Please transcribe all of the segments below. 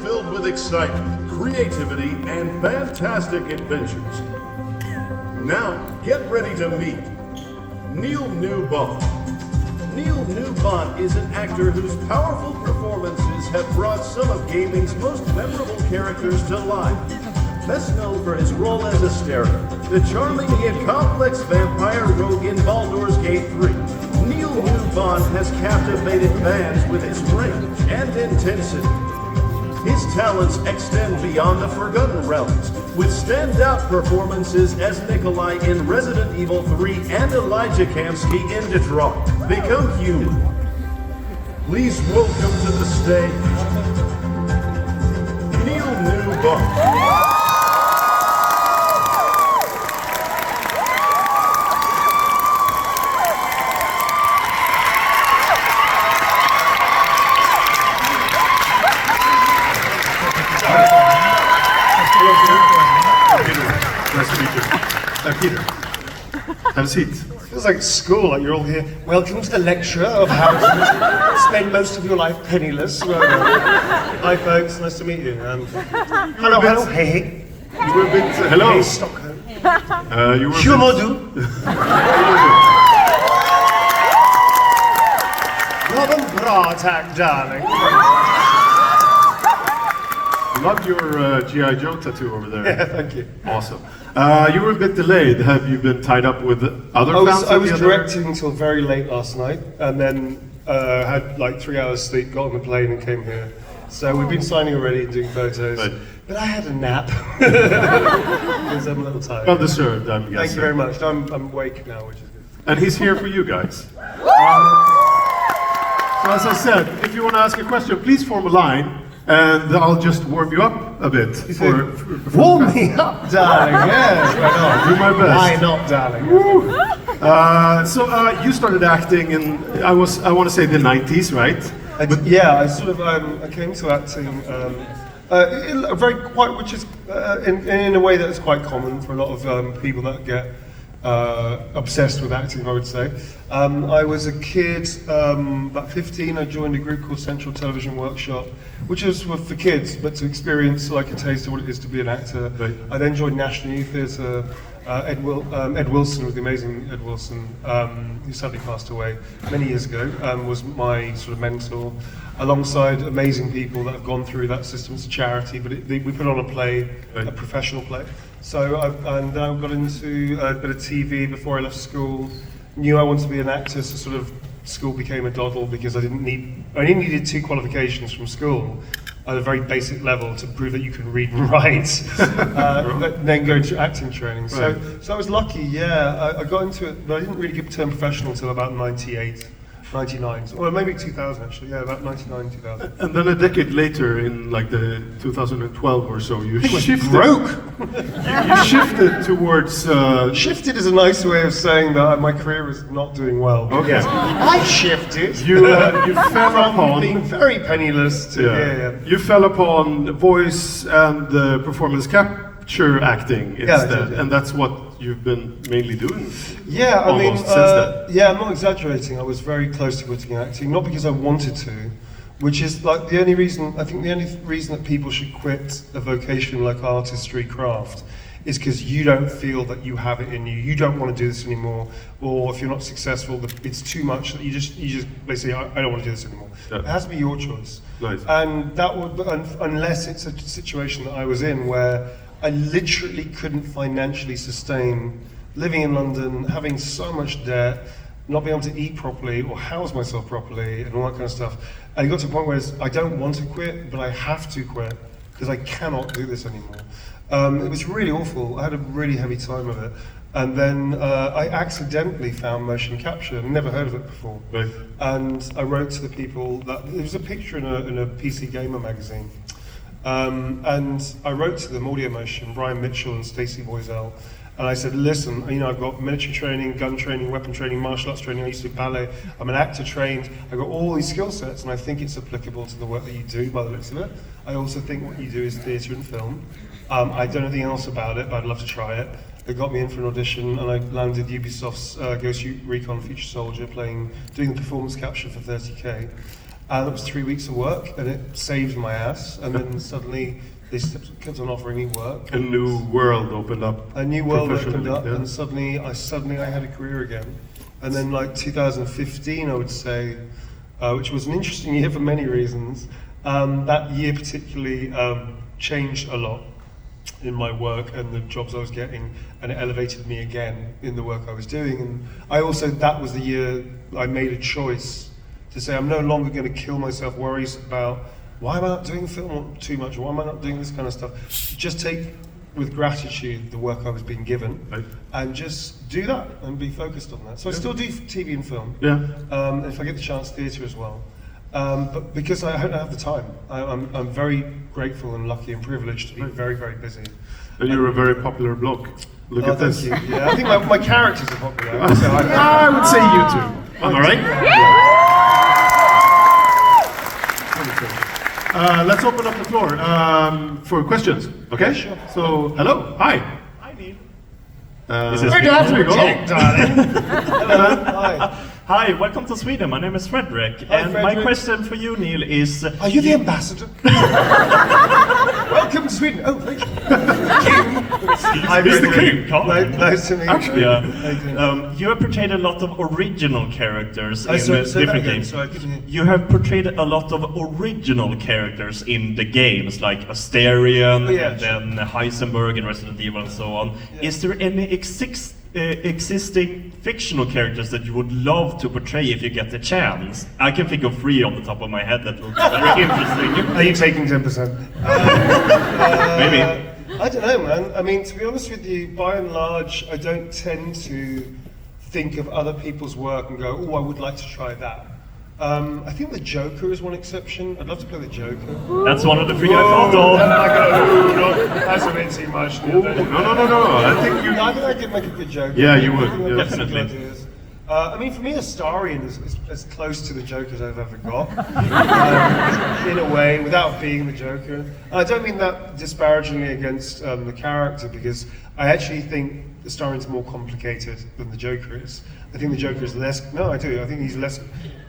filled with excitement, creativity, and fantastic adventures. Now, get ready to meet Newbon. Newbon is an actor whose powerful performances have brought some of gaming's most memorable characters to life. Best known for his role as Astarion, the charming yet complex vampire rogue in Baldur's Gate 3. Newbon has captivated fans with his range and intensity. His talents extend beyond the Forgotten Realms, with standout performances as Nikolai in Resident Evil 3 and Elijah Kamsky in Detroit. Become human. Please welcome to the stage, Newbon. Nice to meet you. Peter, have a seat. Feels like school, like you're all here. Welcome to the lecture of how to spend most of your life penniless. Hi folks, nice to meet you. Hello, hey. You were a bit, hello. Hey, Stockholm. You were Humor do. Robin Bratak, darling. Love your G.I. Joe tattoo over there. Yeah, thank you. Awesome. You were a bit delayed. Have you been tied up with other fans? I was directing until very late last night, and then had like 3 hours sleep, got on the plane and came here. So we've been signing already and doing photos. Right. But I had a nap. Because I'm a little tired. Well deserved, I'm guessing. Thank you very much. I'm awake now, which is good. And he's here for you guys. So as I said, if you want to ask a question, please form a line. And I'll just warm you up a bit. Warm me up, darling. Yes, I'll do my best. Why not, darling? So you started acting in I want to say the 90s, right? Yeah, I sort of I came to acting which is in a way that is quite common for a lot of people that get obsessed with acting, I would say. I was a kid, about 15, I joined a group called Central Television Workshop, which was for kids, but to experience like a taste of what it is to be an actor. Right. I then joined National Youth Theatre. Ed Wilson, with the amazing Ed Wilson, who sadly passed away many years ago, was my sort of mentor, alongside amazing people that have gone through that system. It's a charity, but we put on a play, right. A professional play. So and then I got into a bit of TV before I left school. Knew I wanted to be an actor, so sort of school became a doddle because I only needed 2 qualifications from school at a very basic level to prove that you can read and write, but then go into acting training. So, right. So I was lucky, yeah. I got into it, but I didn't really get turned professional until about 98. 99, or maybe 2000 actually, yeah, about 99, 2000. And then a decade later, in like the 2012 or so, you shifted. Broke! you shifted towards... Shifted is a nice way of saying that my career was not doing well. Okay. Yes. I shifted. You fell upon... being very penniless to... Yeah. You fell upon voice and performance capture acting instead, and that's what you've been mainly doing. Yeah, I mean, since then. Yeah, I'm not exaggerating. I was very close to quitting acting, not because I wanted to, which is like the only reason that people should quit a vocation like artistry, craft, is because you don't feel that you have it in you. You don't want to do this anymore, or if you're not successful, it's too much that you just basically, I don't want to do this anymore. Yeah. It has to be your choice. Nice. And that would, unless it's a situation that I was in where I literally couldn't financially sustain living in London, having so much debt, not being able to eat properly or house myself properly and all that kind of stuff. And it got to a point where I don't want to quit, but I have to quit because I cannot do this anymore. It was really awful. I had a really heavy time of it. And then I accidentally found motion capture. I'd never heard of it before. Right. And I wrote to the people that, there was a picture in a PC Gamer magazine. And I wrote to them, Audio Motion, Brian Mitchell and Stacey Boisel, and I said, listen, you know, I've got military training, gun training, weapon training, martial arts training, I used to do ballet, I'm an actor trained, I've got all these skill sets, and I think it's applicable to the work that you do by the looks of it. I also think what you do is theatre and film. I don't know anything else about it, but I'd love to try it. They got me in for an audition, and I landed Ubisoft's Ghost Recon Future Soldier, doing the performance capture for 30k. And it was 3 weeks of work, and it saved my ass. And then suddenly they kept on offering me work. A new world opened up. A new world opened professionally, up, yeah. and suddenly I had a career again. And then like 2015, I would say, which was an interesting year for many reasons. That year particularly changed a lot in my work and the jobs I was getting, and it elevated me again in the work I was doing. And that was the year I made a choice to say I'm no longer going to kill myself worries about why am I not doing film too much, why am I not doing this kind of stuff. Just take with gratitude the work I was being given, Right. and just do that and be focused on that. So I still do TV and film. Yeah. If I get the chance, theatre as well. But because I don't have the time, I'm very grateful and lucky and privileged to be very, very busy. And you're a very popular bloke. Look at this. Thank you. Yeah, I think my characters are popular. So I would say you too. Am I right? Let's open up the floor for questions. Okay? Sure. So, hello. Hi. Hi, Neil. Where do I have to go? darling. Hello. Hi. Hi, welcome to Sweden. My name is Frederick. Hi, and my Frederick. question for you, Neil, is... Are you the ambassador? Welcome to Sweden. Oh, thank you. Hi, He's the Frederick. king. Nice to meet you. Actually, How you doing? you have portrayed a lot of original characters in Say that different again, games. so I can- You have portrayed a lot of original characters in the games, like Astarion, Oh, yeah, and then Heisenberg and Resident Evil and so on. Is there any existing fictional characters that you would love to portray if you get the chance? I can think of 3 off the top of my head that would be very interesting. Are you taking 10%? Maybe. I don't know, man. I mean, to be honest with you, by and large, I don't tend to think of other people's work and go, oh, I would like to try that. I think the Joker is one exception. I'd love to play the Joker. That's one of the 3 I thought of. That's a bit too much. No. I think you. I think I could make a good Joker. Yeah, you would, I think I've yeah. got some good Definitely. ideas. I mean, for me, Astarion is as close to the Joker as I've ever got, in a way, without being the Joker. And I don't mean that disparagingly against the character, because I actually think Astarion's more complicated than the Joker is. I think the Joker is less. No, I do. I think he's less.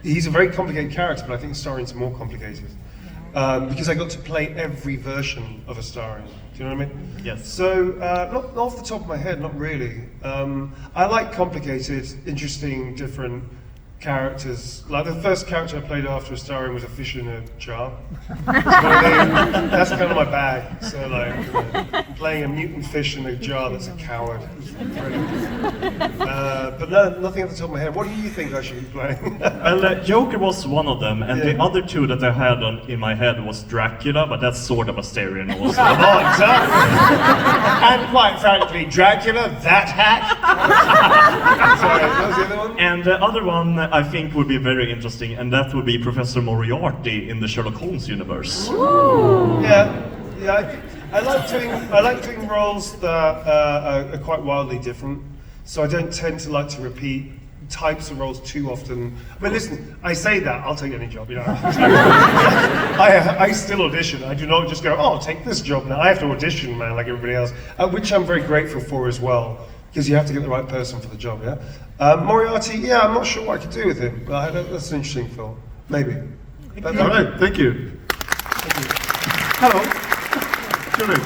He's a very complicated character, but I think Astarion's more complicated. Because I got to play every version of Astarion. Do you know what I mean? Yes. So, not off the top of my head, not really. I like complicated, interesting, different characters. Like the first character I played after Astarion was a fish in a jar. That's kind of my bag. So, like, playing a mutant fish in a jar that's a coward. But no, nothing off the top of my head. What do you think I should be playing? Well, Joker was one of them, and the Yeah. other 2 that I had in my head was Dracula, but that's sort of Astarion also. Oh, exactly. And quite frankly, Dracula, that hack. Sorry, what was the other one? And the other one I think would be very interesting, and that would be Professor Moriarty in the Sherlock Holmes universe. Yeah. I like doing roles that are quite wildly different. So I don't tend to like to repeat types of roles too often. I mean, listen, I say that, I'll take any job, you know. I still audition. I do not just go, oh, I'll take this job now. I have to audition, man, like everybody else, which I'm very grateful for as well, because you have to get the right person for the job, yeah? Moriarty, yeah, I'm not sure what I could do with him, but that's an interesting film. Maybe. But All right. Thank you. Hello. What's your name?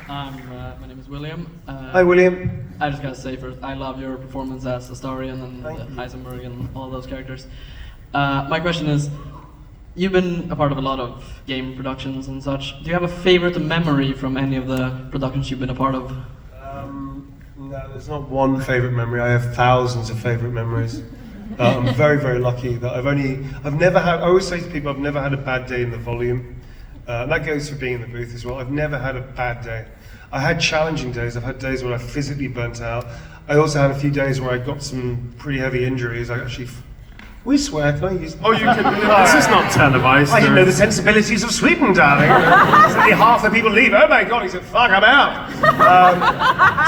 Hi, my name is William. Hi, William. I just gotta say first, I love your performance as Astarion and Thank you. Heisenberg and all those characters. My question is, you've been a part of a lot of game productions and such. Do you have a favorite memory from any of the productions you've been a part of? No, there's not one favorite memory. I have thousands of favorite memories. I'm very, very lucky that I've never had, I always say to people, I've never had a bad day in the volume. And that goes for being in the booth as well. I've never had a bad day. I had challenging days. I've had days where I physically burnt out. I also had a few days where I got some pretty heavy injuries. I actually, we swear, can I use? Oh, you can. This is not televised. I didn't or- know the sensibilities of Sweden, darling. Suddenly half the people leave. Oh my God, he said, fuck, I'm out.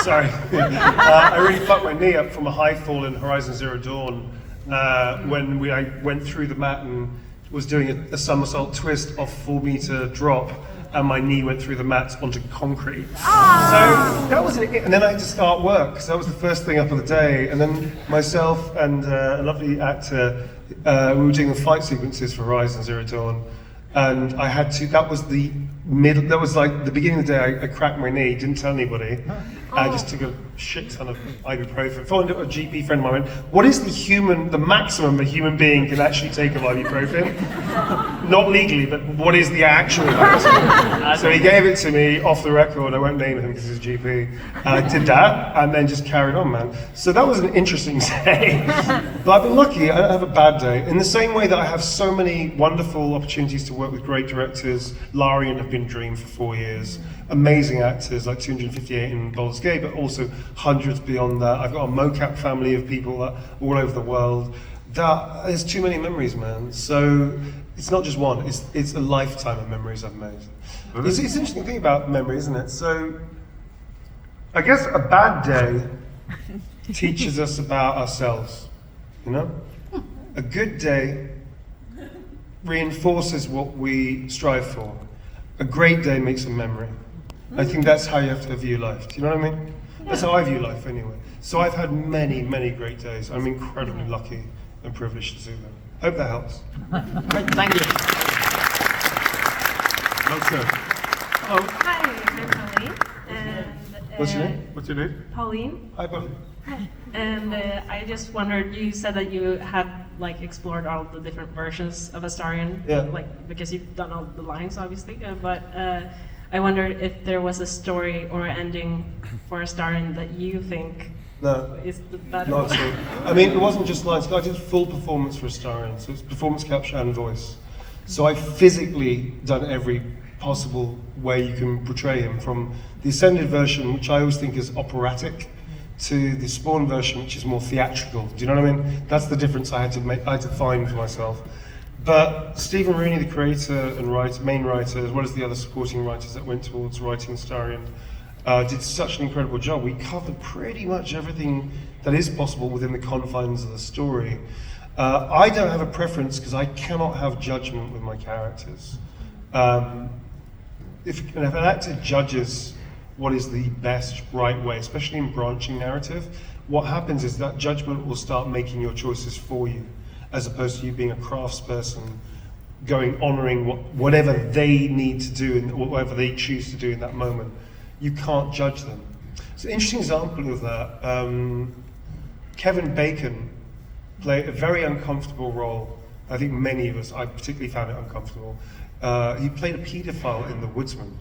Sorry. I really fucked my knee up from a high fall in Horizon Zero Dawn when I went through the mat and was doing a somersault twist off 4 meter drop, and my knee went through the mat onto concrete. So that was it. And then I had to start work, because that was the first thing up of the day. And then myself and a lovely actor We were doing the fight sequences for Horizon Zero Dawn, and I had to. That was the middle. That was like the beginning of the day. I cracked my knee. Didn't tell anybody. I just took a shit ton of ibuprofen. Phoned a GP friend of mine. Went, what is the maximum a human being can actually take of ibuprofen? Not legally, but what is the actual maximum? So he gave it to me off the record. I won't name him because he's GP. And I did that, and then just carried on, man. So that was an interesting day. But I've been lucky. I don't have a bad day. In the same way that I have so many wonderful opportunities to work with great directors. Larian have been Dream for 4 years. Amazing actors like 258 in Baldur's Gate, but also hundreds beyond that. I've got a mocap family of people that all over the world. There's too many memories, man. So it's not just one. It's a lifetime of memories I've made. It's an interesting thing about memory, isn't it? So I guess a bad day teaches us about ourselves. You know, a good day reinforces what we strive for. A great day makes a memory. I think that's how you have to view life. Do you know what I mean? That's how I view life anyway. So I've had many, many great days. I'm incredibly lucky and privileged to do them. Hope that helps. Great, thank you. Hello. Hi, I'm Pauline. And, What's your name? What's your name? Pauline. Hi, Bonnie. And I just wondered, you said that you had like explored all the different versions of Astarion, Yeah. like because you've done all the lines, obviously. But I wondered if there was a story or an ending for Astarion that you think No. is the better Not one. at all. I mean, it wasn't just lines. I did full performance for Astarion, so it's performance capture and voice. So I physically done every possible way you can portray him, from the Ascended version, which I always think is operatic, to the Spawn version, which is more theatrical. Do you know what I mean? That's the difference I had to make. I had to find for myself. But Stephen Rooney, the creator and main writer, as well as the other supporting writers that went towards writing Astarion, did such an incredible job. We covered pretty much everything that is possible within the confines of the story. I don't have a preference because I cannot have judgment with my characters. If an actor judges what is the best, right way, especially in branching narrative, what happens is that judgment will start making your choices for you, as opposed to you being a craftsperson honoring whatever they need to do and whatever they choose to do in that moment. You can't judge them. So an interesting example of that, Kevin Bacon played a very uncomfortable role. I think many of us, I particularly found it uncomfortable. He played a paedophile in The Woodsman,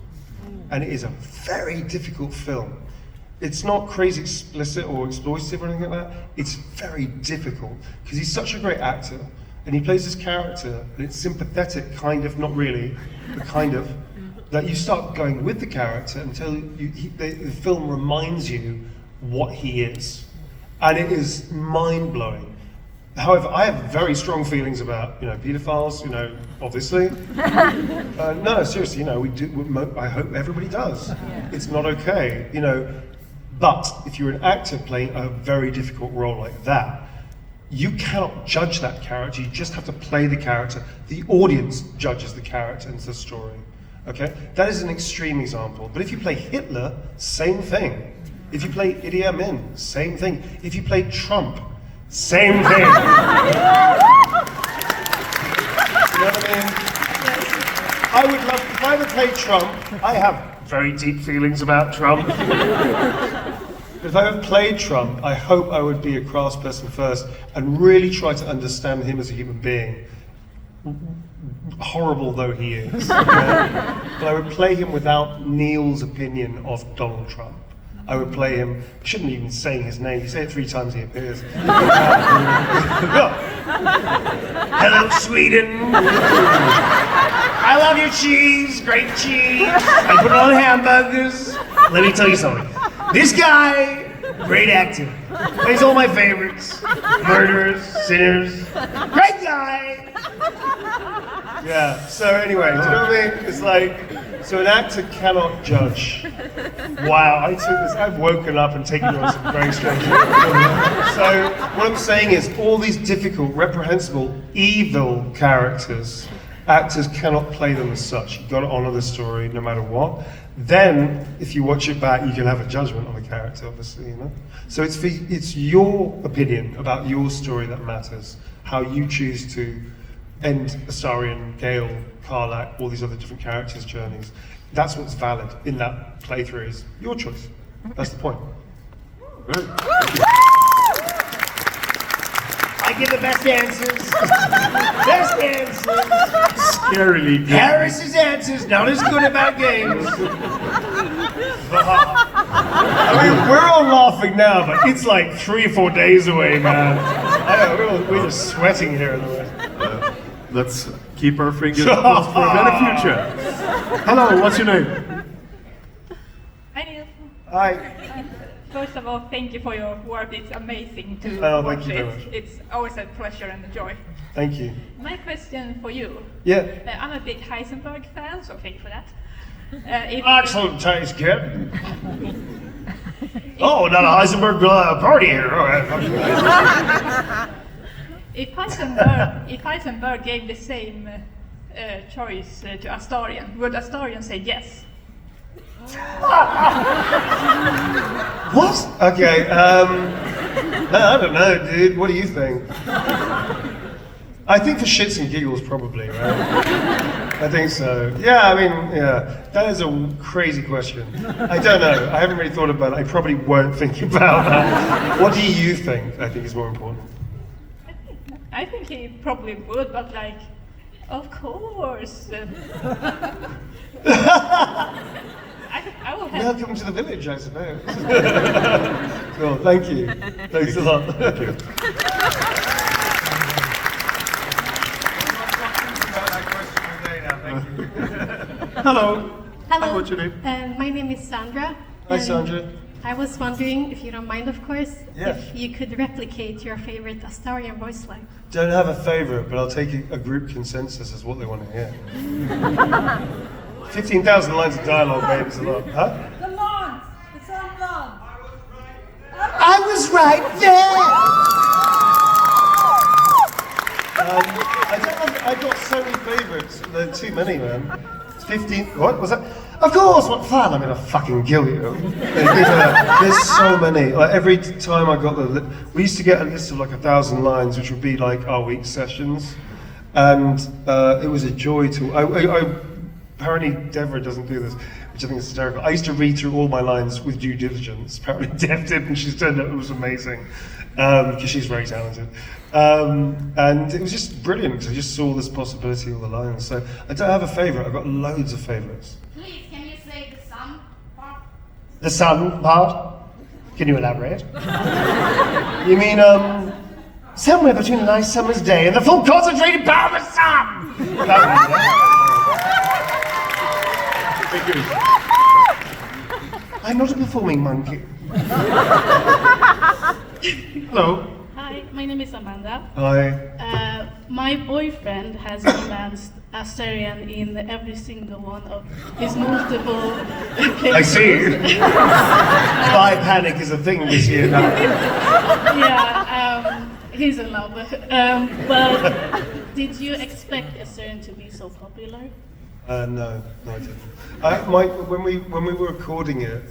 and it is a very difficult film. It's not crazy explicit or exploitative or anything like that. It's very difficult because he's such a great actor, and he plays this character, and it's sympathetic, kind of, not really, but kind of, that you start going with the character until the film reminds you what he is, and it is mind-blowing. However, I have very strong feelings about, pedophiles, obviously. No, seriously, we do. I hope everybody does. Yeah. It's not okay, But if you're an actor playing a very difficult role like that, you cannot judge that character. You just have to play the character. The audience judges the character and the story. Okay, that is an extreme example. But if you play Hitler, same thing. If you play Idi Amin, same thing. If you play Trump, same thing. You know what I mean? I would love, if I ever played Trump, I have very deep feelings about Trump. But if I ever played Trump, I hope I would be a craftsperson first and really try to understand him as a human being. Horrible though he is. Okay? But I would play him without Neil's opinion of Donald Trump. I would play him, shouldn't even saying his name, you say it 3 times he appears. Hello, Sweden. I love your cheese, great cheese. I put it on hamburgers. Let me tell you something. This guy, great actor. Plays all my favorites. Murderers, sinners. Great guy. Yeah, so anyway, do you know what I mean? It's like, so an actor cannot judge. Wow, I've woken up and taken on some very strange things. So what I'm saying is all these difficult, reprehensible, evil characters, actors cannot play them as such. You've got to honor the story no matter what. Then, if you watch it back, you can have a judgment on the character, obviously, So it's your opinion about your story that matters. how you choose to end Astarion, Gale, Karlak, all these other different characters' journeys. That's what's valid in that playthrough is your choice. That's the point. Right. I give the best answers. Best answers. Scarily good. Harris's answers, not as good about games. I mean, we're all laughing now, but it's like 3 or 4 days away, man. I know, we're just sweating here in the way. Let's keep our fingers crossed for a better future. Hello, what's your name? Hi, Neil. Hi. First of all, thank you for your work. It's amazing to Oh, watch thank you very it. much. It's always a pleasure and a joy. Thank you. My question for you. Yeah. I'm a big Heisenberg fan, so thank you for that. Excellent taste, kid. Oh, not a Heisenberg party here. If Heisenberg gave the same choice to Astarion, would Astarion say yes? What? Okay, I don't know, dude. What do you think? I think for shits and giggles, probably, right? I think so. Yeah, I mean, yeah. That is a crazy question. I don't know. I haven't really thought about it. I probably won't think about that. What do you think? I think is more important. I think he probably would, but like, of course. I will have. Welcome to the village, I suppose. Cool, thank you. Thanks a lot. Thank you. Hello. Hello. What's your name? My name is Sandra. Hi, and Sandra. I was wondering, if you don't mind, of course, Yeah. if you could replicate your favorite Astarion voice line. Don't have a favourite, but I'll take a group consensus as what they want to hear. 15,000 lines of dialogue, babe, it's a lot. Huh? The lawn! It's on lawn! I was right there. I've got so many favourites. There are too many, man. 15. What was that? Of course, what fun! I'm gonna fucking kill you. There's so many. Like every time I got we used to get a list of like 1,000 lines, which would be like our week sessions, and it was a joy to. Apparently, Deborah doesn't do this, which I think is hysterical. I used to read through all my lines with due diligence. Apparently, Deb did, and she's turned out it was amazing because she's very talented. And it was just brilliant because I just saw this possibility of the lines. So I don't have a favourite. I've got loads of favourites. Please, can you say the sun part? The sun part? Can you elaborate? You mean, somewhere between a nice summer's day and the full concentrated power of the sun! Thank you. I'm not a performing monkey. Hello. Hi, my name is Amanda. Hi. My boyfriend has romanced Astarion in every single one of his multiple I see. Bi panic is a thing this year now. Yeah, he's in love. But did you expect Astarion to be so popular? No, I didn't. When we were recording it,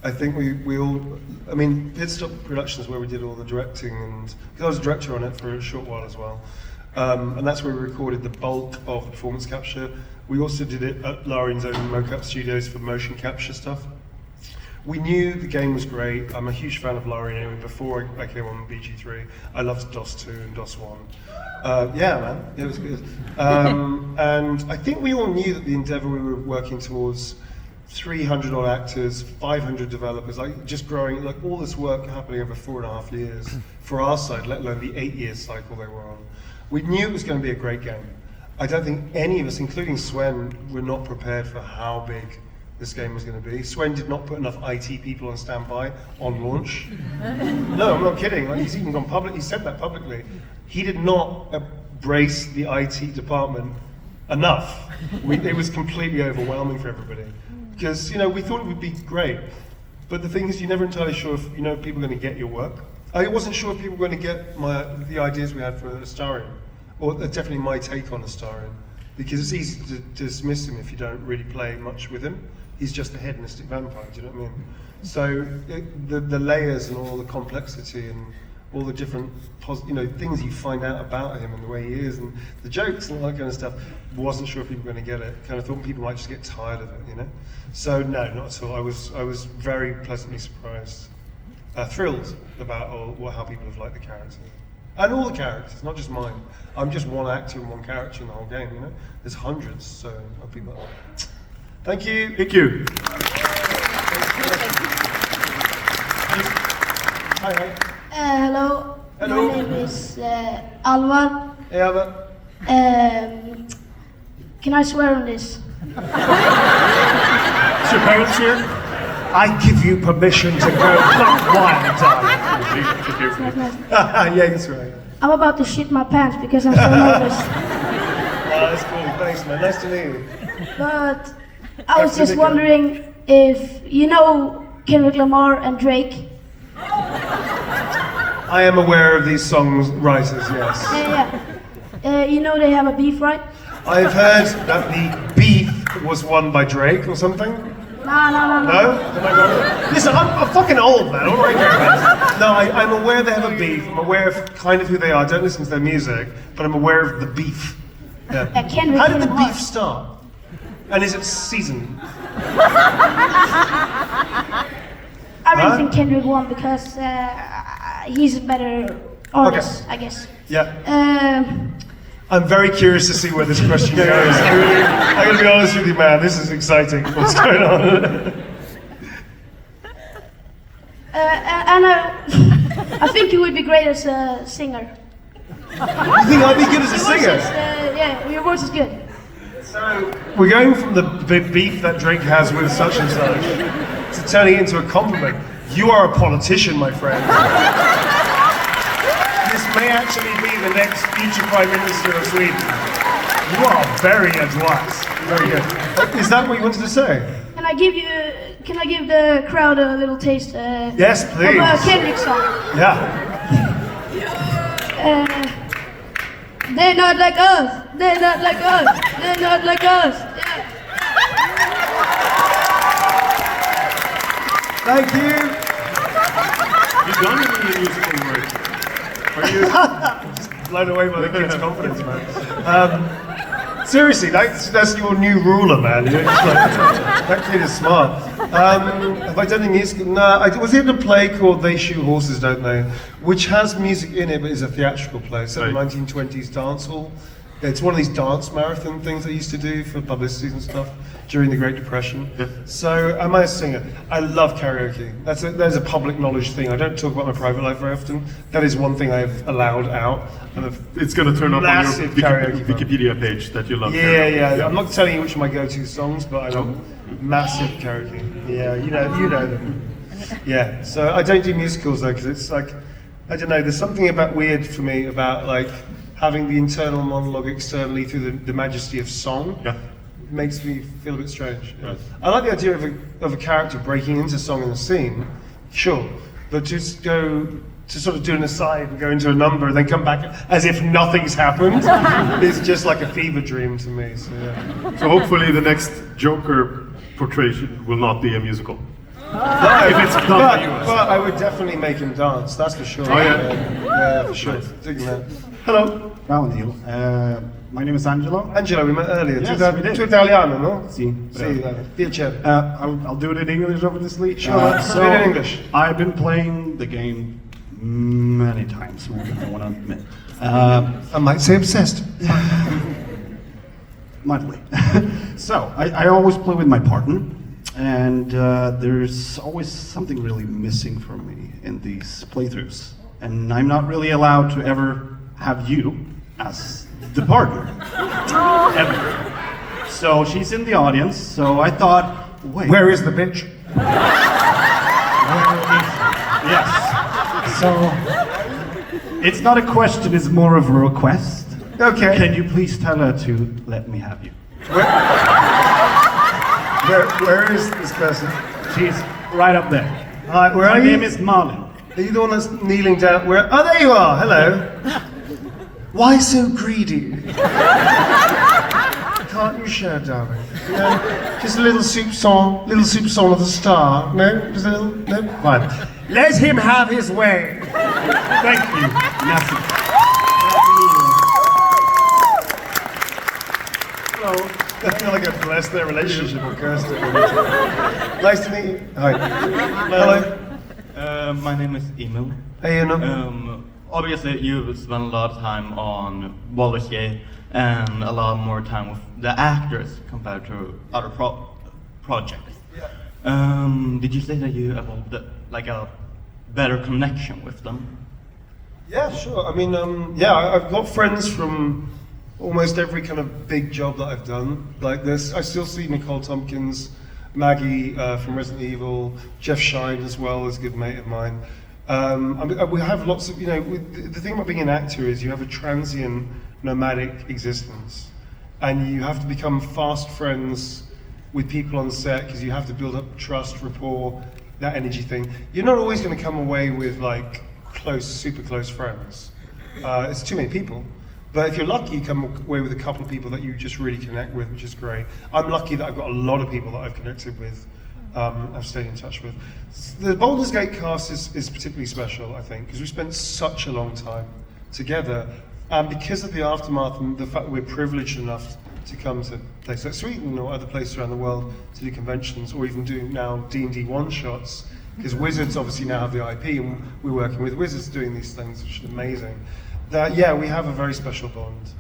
I think we all, I mean, Pit Stop Productions where we did all the directing, and because I was a director on it for a short while as well, and that's where we recorded the bulk of the performance capture. We also did it at Larian's own mocap studios for motion capture stuff. We knew the game was great. I'm a huge fan of Larian anyway. Before I came on BG3, I loved DOS 2 and DOS 1. Yeah, man, it was good. And I think we all knew that the endeavor we were working towards, 300 odd actors, 500 developers, like just growing, like all this work happening over 4.5 years for our side, let alone the 8-year cycle they were on. We knew it was going to be a great game. I don't think any of us, including Sven, were not prepared for how big this game was going to be. Sven did not put enough IT people on standby on launch. No, I'm not kidding. Like, he's even gone public. He said that publicly. He did not embrace the IT department enough. It was completely overwhelming for everybody. Because, you know, we thought it would be great. But the thing is, you're never entirely sure if, you know, people are going to get your work. I wasn't sure if people were going to get the ideas we had for Astarion. Or definitely my take on Astarion. Because it's easy to dismiss him if you don't really play much with him. He's just a hedonistic vampire, do you know what I mean? So the layers and all the complexity and all the different things you find out about him and the way he is and the jokes and all that kind of stuff. Wasn't sure if people were going to get it. Kind of thought people might just get tired of it, So no, not at all. I was very pleasantly surprised, thrilled about how people have liked the character. And all the characters, not just mine. I'm just one actor and one character in the whole game, There's hundreds of people. Thank you. Thank you. Hi. Hello. Hello. My name is Alvar. Hey, Alvar. Can I swear on this? Is your parents here? I give you permission to go buck wild, darling. Yeah, that's right. I'm about to shit my pants because I'm so nervous. That's cool. Thanks, man. Nice to meet you. But I was just wondering if you know Kendrick Lamar and Drake. I am aware of these songs writers, yes. Yeah. You know they have a beef, right? I've heard that the beef was won by Drake or something. No. No? Am I wrong? Listen, I'm fucking old, man. What do I care about? No, I'm aware they have a beef. I'm aware of kind of who they are. I don't listen to their music, but I'm aware of the beef. Yeah. How did the beef start? And is it seasoned? I really think Kendrick won because he's a better artist, I guess. Yeah. I'm very curious to see where this question goes. I'm going to be honest with you, man. This is exciting. What's going on? And I think you would be great as a singer. You think I'd be good as a singer? Yeah, your voice is good. So, we're going from the beef that Drake has with such and such to turning it into a compliment. You are a politician, my friend. This may actually be the next future Prime Minister of Sweden. You are very adroit. Very good. Is that what you wanted to say? Can I give the crowd a little taste Yes, please. of a Kendrick song? Yeah. They're not like us. They're not like us. They're not like us. Yeah. Thank you. You done any musical work? Are you just blown away by the kid's confidence, man? Seriously, that's your new ruler, man. You're just like, that kid is smart. Have I done any music? No, I was in a play called They Shoot Horses, Don't They? Which has music in it, but is a theatrical play. It's a 1920s dance hall. It's one of these dance marathon things I used to do for publicity and stuff during the Great Depression. So I'm a singer. I love karaoke. There's a public knowledge thing. I don't talk about my private life very often. That is one thing I've allowed out. It's going to turn up on your karaoke Wikipedia page that you love. Yeah. I'm not telling you which are my go-to songs, but I love massive karaoke. Yeah, you know them. Yeah. So I don't do musicals though, because it's like, I don't know. There's something about weird for me about like having the internal monologue externally through the majesty of song. Yeah. Makes me feel a bit strange. Right. I like the idea of a character breaking into song in a scene, sure, but just go to sort of do an aside and go into a number and then come back as if nothing's happened is just like a fever dream to me. So yeah. So hopefully the next Joker portrayal will not be a musical. No, if it's done by you. But I would definitely make him dance. That's for sure. Oh yeah, yeah, for sure. Digging that. Hello. Ciao Neil, my name is Angelo. Angelo, we met earlier. Yes, we did. Tu italiano, no? Sì. Piacere. I'll do it in English, obviously. Sure, do it in English. I've been playing the game many times more than I want to admit. I might say obsessed. Mildly. So, I always play with my partner, and there's always something really missing from me in these playthroughs. And I'm not really allowed to ever have you as the partner. Ever. So she's in the audience, so I thought, wait. Where is the bitch? Yes. So, it's not a question, it's more of a request. Okay. Can you please tell her to let me have you? Where is this person? She's right up there. Where My are you? name is Marlin. Are you the one that's kneeling down? Oh, there you are. Hello. Why so greedy? Can't you share, darling? No, just a little soupçon of the star. No, just a little. No, fine. Let him have his way. Thank you. Merci. Hello. I feel like I've blessed their relationship or cursed it. Nice to meet you. Hi. Hello. My name is Emil. Hey, Emil. Obviously, you've spent a lot of time on Baldur's Gate and a lot more time with the actors compared to other projects. Did you say that you evolved like a better connection with them? Yeah, sure. I mean, I've got friends from almost every kind of big job that I've done. Like this, I still see Nicole Tompkins, Maggie from Resident Evil, Jeff Shine as well is a good mate of mine. I mean, we have lots of, the thing about being an actor is you have a transient, nomadic existence. And you have to become fast friends with people on set because you have to build up trust, rapport, that energy thing. You're not always going to come away with like super close friends. It's too many people. But if you're lucky, you come away with a couple of people that you just really connect with, which is great. I'm lucky that I've got a lot of people that I've connected with, I've stayed in touch with. The Baldur's Gate cast is particularly special, I think, because we spent such a long time together. And because of the aftermath and the fact that we're privileged enough to come to places like Sweden or other places around the world to do conventions, or even do now D&D one-shots, because Wizards obviously now have the IP, and we're working with Wizards doing these things, which is amazing. That, we have a very special bond.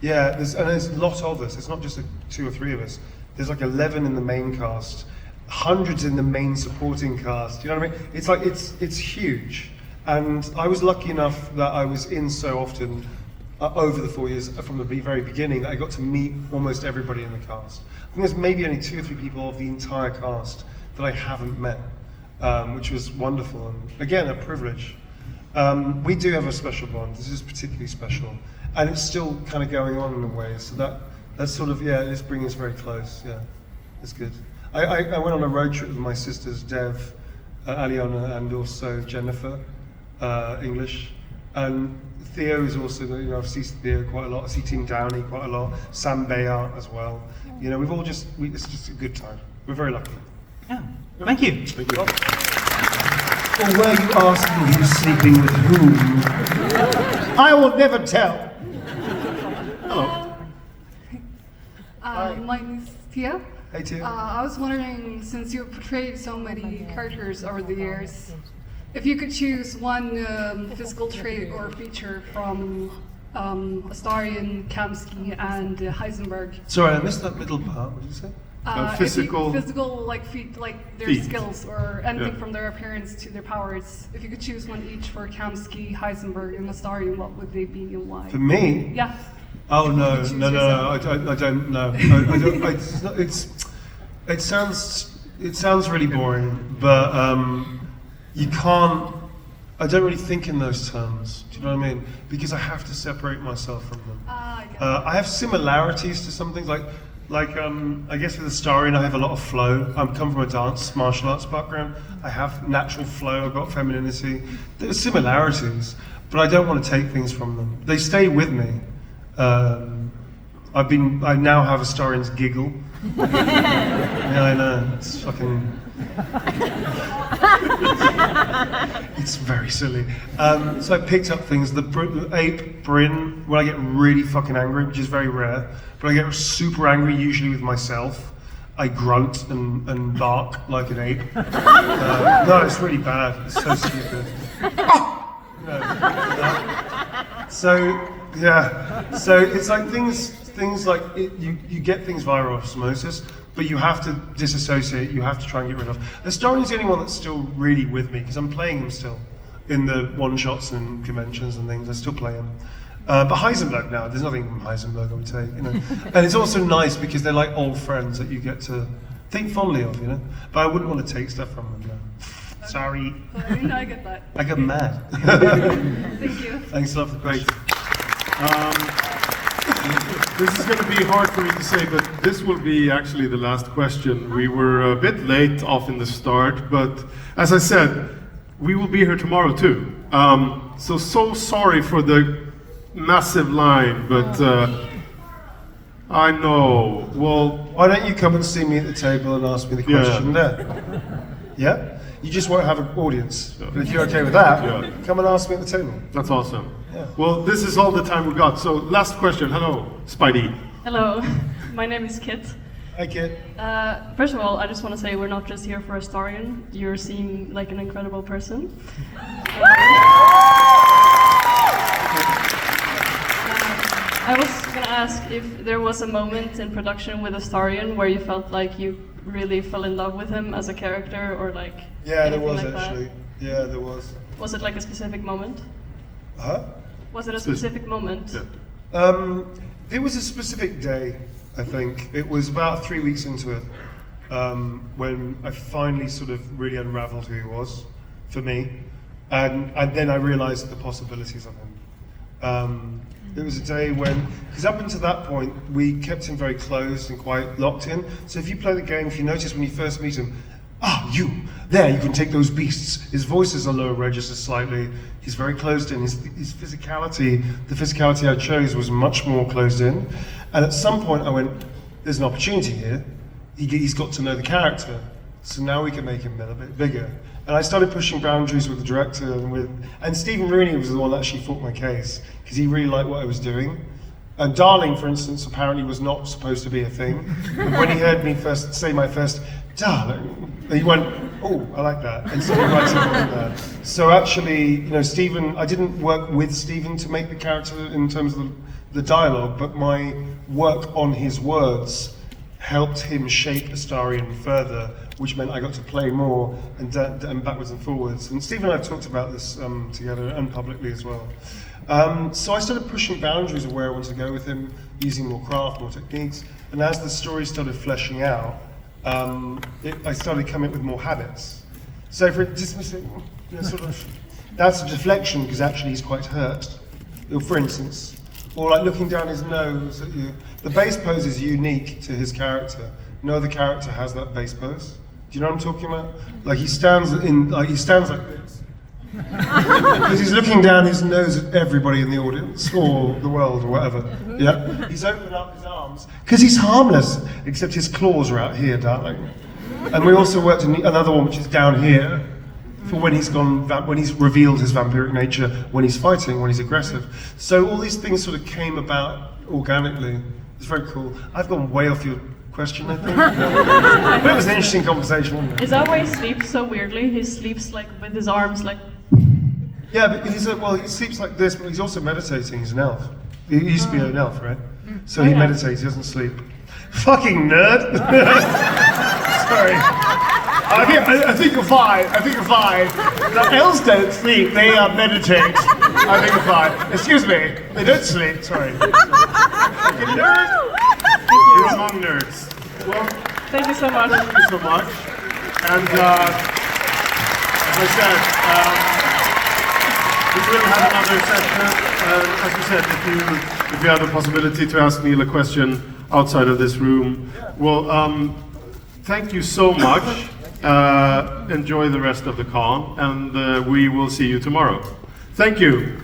There's a lot of us. It's not just 2 or 3 of us. There's like 11 in the main cast, hundreds in the main supporting cast. You know what I mean? It's like it's huge. And I was lucky enough that I was in so often over the 4 years from the very beginning that I got to meet almost everybody in the cast. I think there's maybe only 2 or 3 people of the entire cast that I haven't met, which was wonderful and again a privilege. We do have a special bond. This is particularly special, and it's still kind of going on in a way. So that's sort of it's bringing us very close. Yeah, it's good. I went on a road trip with my sisters Dev, Aliona, and also Jennifer English, and Theo is also. I've seen Theo quite a lot. I see Team Downey quite a lot. Sam Bayard as well. We've all it's just a good time. We're very lucky. Yeah. Thank you. Thank you. Or were you asking who's sleeping with whom? I will never tell. Hello. My name is Tia. Hey Tia. I was wondering, since you've portrayed so many characters over the years, if you could choose one physical trait or feature from Astarion, Kamsky, and Heisenberg. Sorry, I missed that middle part. What did you say? Physical, like their feet. skills or anything from their appearance to their powers. If you could choose one each for Kamsky, Heisenberg, and Astarion, what would they be and why? For me? Yeah. Oh no, I don't know. It sounds really boring, but you can't. I don't really think in those terms. Do you know what I mean? Because I have to separate myself from them. I have similarities to some things like I guess with Astarion I have a lot of flow. I come from a dance, martial arts background. I have natural flow, I've got femininity. There's similarities, but I don't want to take things from them. They stay with me. I now have Astarion's giggle. Yeah, I know, it's fucking... it's very silly. So I picked up things, the ape Bryn, when I get really fucking angry, which is very rare, but I get super angry usually with myself. I grunt and bark like an ape. No, it's really bad. It's so stupid. So it's like things like you get things via osmosis, but you have to disassociate. You have to try and get rid of. Astarion's the only one that's still really with me because I'm playing him still in the one-shots and conventions and things. I still play him. But Heisenberg now, there's nothing from Heisenberg I would take, And it's also nice because they're like old friends that you get to think fondly of, But I wouldn't want to take stuff from them. No. Sorry. No, I get that. I got mad. Thank you. Thanks a lot for the question. This is going to be hard for me to say, but this will be actually the last question. We were a bit late off in the start, but as I said, we will be here tomorrow too. So sorry for the massive line, but I know. Well, why don't you come and see me at the table and ask me the question there? Yeah? You just won't have an audience. But if you're okay with that, come and ask me at the table. That's awesome. Yeah. Well, this is all the time we got. So last question. Hello, Spidey. Hello, my name is Kit. Hi, Kit. First of all, I just want to say we're not just here for Astarion. You seem like an incredible person. I was going to ask if there was a moment in production with Astarion where you felt like you really fell in love with him as a character, or like Yeah, there anything was like actually. that? Yeah, there was. Was it like a specific moment? Huh? Was it a specific moment? It was a specific day, I think. It was about 3 weeks into it when I finally sort of really unraveled who he was for me. And then I realized the possibilities of him. It was a day when, because up until that point, we kept him very close and quite locked in. So if you play the game, if you notice when you first meet him, you can take those beasts. His voice is a lower register slightly. He's very closed in. His physicality, the physicality I chose was much more closed in. And at some point I went, there's an opportunity here. He's got to know the character. So now we can make him a little bit bigger. And I started pushing boundaries with the director and Stephen Rooney was the one that actually fought my case because he really liked what I was doing. And Darling, for instance, apparently was not supposed to be a thing. And when he heard me first say my first darling, he went, oh, I like that, and started writing about that. So actually, Stephen, I didn't work with Stephen to make the character in terms of the dialogue, but my work on his words helped him shape Astarion further, which meant I got to play more and backwards and forwards. And Stephen and I have talked about this together and publicly as well. So I started pushing boundaries of where I wanted to go with him, using more craft, more techniques. And as the story started fleshing out, I started coming up with more habits. So for dismissing, that's a deflection because actually he's quite hurt. For instance, or like looking down his nose at you. The bass pose is unique to his character. No other character has that bass pose. Do you know what I'm talking about? Like he stands like this. Because he's looking down his nose at everybody in the audience, or the world, or whatever. Yeah? He's opened up his arms, because he's harmless, except his claws are out here, darling. And we also worked in another one which is down here, for when he's revealed his vampiric nature, when he's fighting, when he's aggressive. So all these things sort of came about organically. It's very cool. I've gone way off your question, I think. But it was an interesting conversation, wasn't it? Is that why he sleeps so weirdly? He sleeps like with his arms like... Yeah, but he sleeps like this, but he's also meditating. He's an elf. He used to be an elf, right? So he meditates, he doesn't sleep. Fucking nerd! Sorry. I think you're fine. The elves don't sleep, they meditate. I think you're fine. Excuse me, they don't sleep, sorry. Fucking nerd! You're among nerds. Well, thank you so much. Thank you so much. And as I said, we will have another session. As you said, if you have the possibility to ask Neil a question outside of this room, well, thank you so much. Enjoy the rest of the con, and we will see you tomorrow. Thank you.